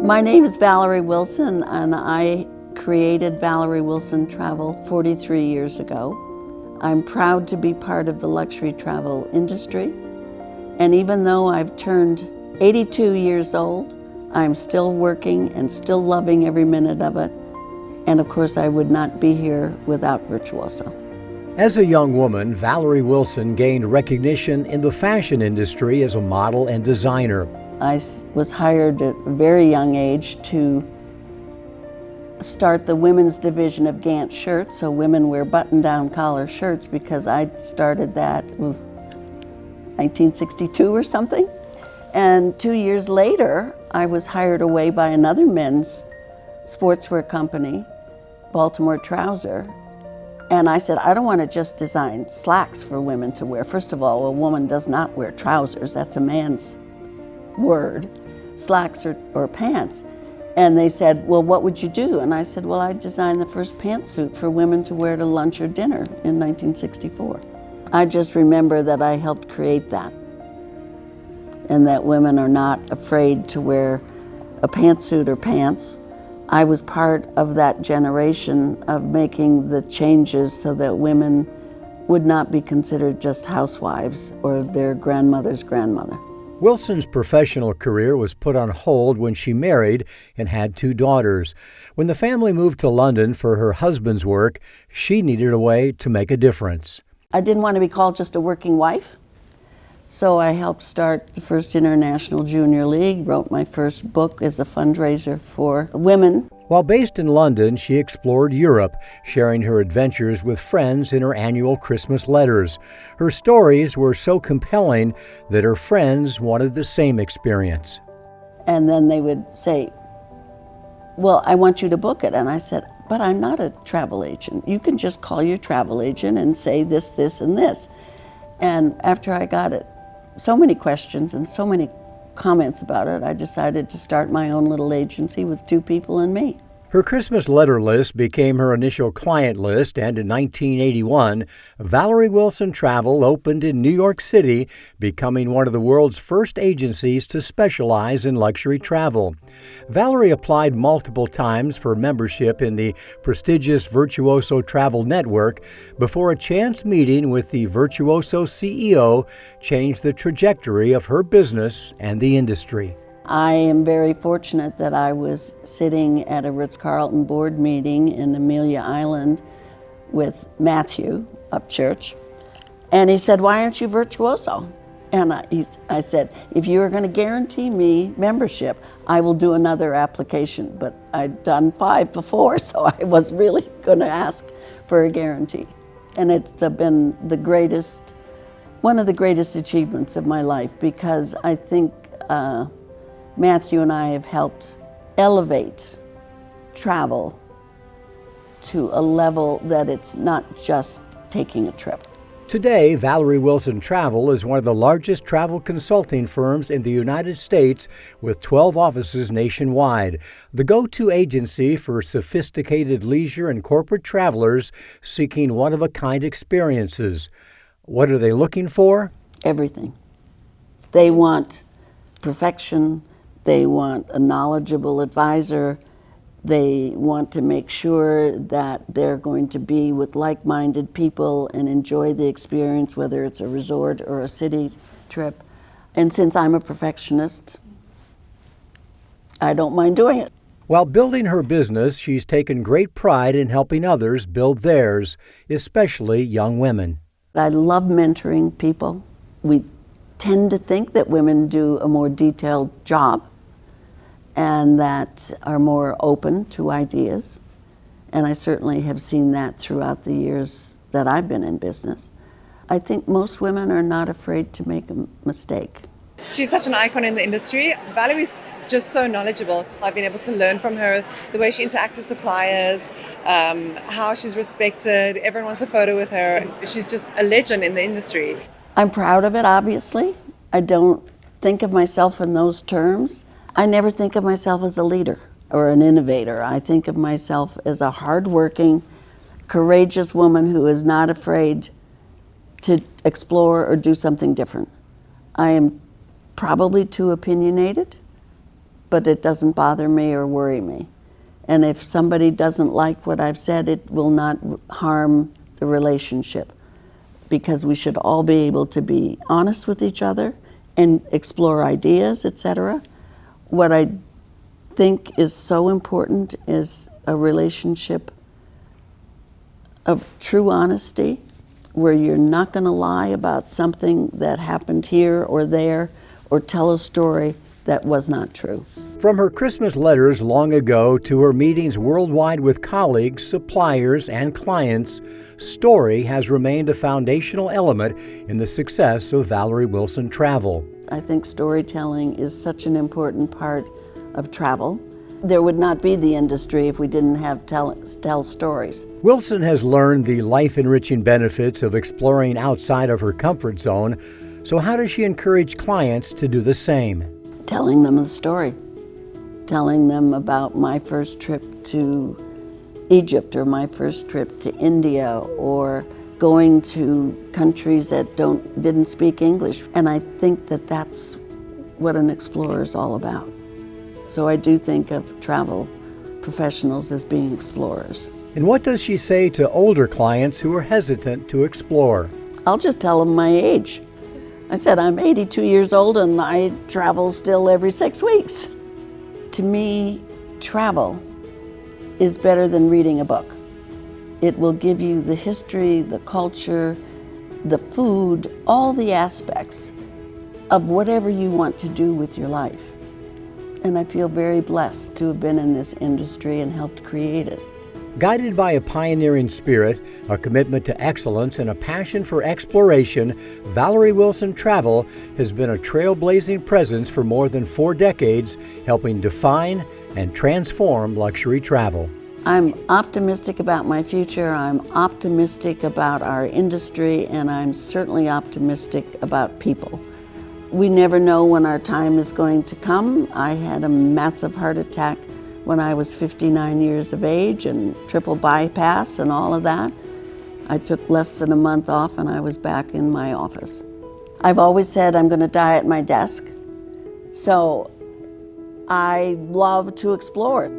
My name is Valerie Wilson, and I created Valerie Wilson Travel 43 years ago. I'm proud to be part of the luxury travel industry, and even though I've turned 82 years old, I'm still working and still loving every minute of it. And of course, I would not be here without Virtuoso. As a young woman, Valerie Wilson gained recognition in the fashion industry as a model and designer. I was hired at a very young age to start the women's division of Gant shirts, so women wear button-down collar shirts, because I started that in 1962 or something. And 2 years later, I was hired away by another men's sportswear company, Baltimore Trouser. And I said, I don't want to just design slacks for women to wear. First of all, a woman does not wear trousers. That's a man's word, slacks or pants. And they said, well, what would you do? And I said, well, I designed the first pantsuit for women to wear to lunch or dinner in 1964. I just remember that I helped create that, and that women are not afraid to wear a pantsuit or pants. I was part of that generation of making the changes so that women would not be considered just housewives or their grandmother's grandmother. Wilson's professional career was put on hold when she married and had 2 daughters. When the family moved to London for her husband's work, she needed a way to make a difference. I didn't want to be called just a working wife, so I helped start the first International Junior League, wrote my first book as a fundraiser for women. While based in London, she explored Europe, sharing her adventures with friends in her annual Christmas letters. Her stories were so compelling that her friends wanted the same experience. And then they would say, well, I want you to book it. And I said, but I'm not a travel agent. You can just call your travel agent and say this, this, and this. And after I got it, so many questions and so many comments about it, I decided to start my own little agency with 2 people and me. Her Christmas letter list became her initial client list, and in 1981, Valerie Wilson Travel opened in New York City, becoming one of the world's first agencies to specialize in luxury travel. Valerie applied multiple times for membership in the prestigious Virtuoso Travel Network before a chance meeting with the Virtuoso CEO changed the trajectory of her business and the industry. I am very fortunate that I was sitting at a Ritz-Carlton board meeting in Amelia Island with Matthew Upchurch, and he said, why aren't you Virtuoso? And I said, if you are going to guarantee me membership, I will do another application. But I'd done 5 before, so I was really going to ask for a guarantee. And it's been one of the greatest achievements of my life, because I think Matthew and I have helped elevate travel to a level that it's not just taking a trip. Today, Valerie Wilson Travel is one of the largest travel consulting firms in the United States, with 12 offices nationwide, the go-to agency for sophisticated leisure and corporate travelers seeking one-of-a-kind experiences. What are they looking for? Everything. They want perfection. They want a knowledgeable advisor. They want to make sure that they're going to be with like-minded people and enjoy the experience, whether it's a resort or a city trip. And since I'm a perfectionist, I don't mind doing it. While building her business, she's taken great pride in helping others build theirs, especially young women. I love mentoring people. We tend to think that women do a more detailed job and that are more open to ideas. And I certainly have seen that throughout the years that I've been in business. I think most women are not afraid to make a mistake. She's such an icon in the industry. Valerie's just so knowledgeable. I've been able to learn from her the way she interacts with suppliers, how she's respected. Everyone wants a photo with her. She's just a legend in the industry. I'm proud of it, obviously. I don't think of myself in those terms. I never think of myself as a leader or an innovator. I think of myself as a hardworking, courageous woman who is not afraid to explore or do something different. I am probably too opinionated, but it doesn't bother me or worry me. And if somebody doesn't like what I've said, it will not harm the relationship, because we should all be able to be honest with each other and explore ideas, etc. What I think is so important is a relationship of true honesty, where you're not going to lie about something that happened here or there, or tell a story that was not true. From her Christmas letters long ago to her meetings worldwide with colleagues, suppliers, and clients, story has remained a foundational element in the success of Valerie Wilson Travel. I think storytelling is such an important part of travel. There would not be the industry if we didn't have tell stories. Wilson has learned the life-enriching benefits of exploring outside of her comfort zone. So how does she encourage clients to do the same? Telling them the story. Telling them about my first trip to Egypt, or my first trip to India, or going to countries that didn't speak English. And I think that that's what an explorer is all about. So I do think of travel professionals as being explorers. And what does she say to older clients who are hesitant to explore? I'll just tell them my age. I said, I'm 82 years old and I travel still every 6 weeks. To me, travel is better than reading a book. It will give you the history, the culture, the food, all the aspects of whatever you want to do with your life. And I feel very blessed to have been in this industry and helped create it. Guided by a pioneering spirit, a commitment to excellence, and a passion for exploration, Valerie Wilson Travel has been a trailblazing presence for more than 4 decades, helping define and transform luxury travel. I'm optimistic about my future, I'm optimistic about our industry, and I'm certainly optimistic about people. We never know when our time is going to come. I had a massive heart attack when I was 59 years of age, and triple bypass and all of that. I took less than a month off and I was back in my office. I've always said I'm going to die at my desk, so I love to explore.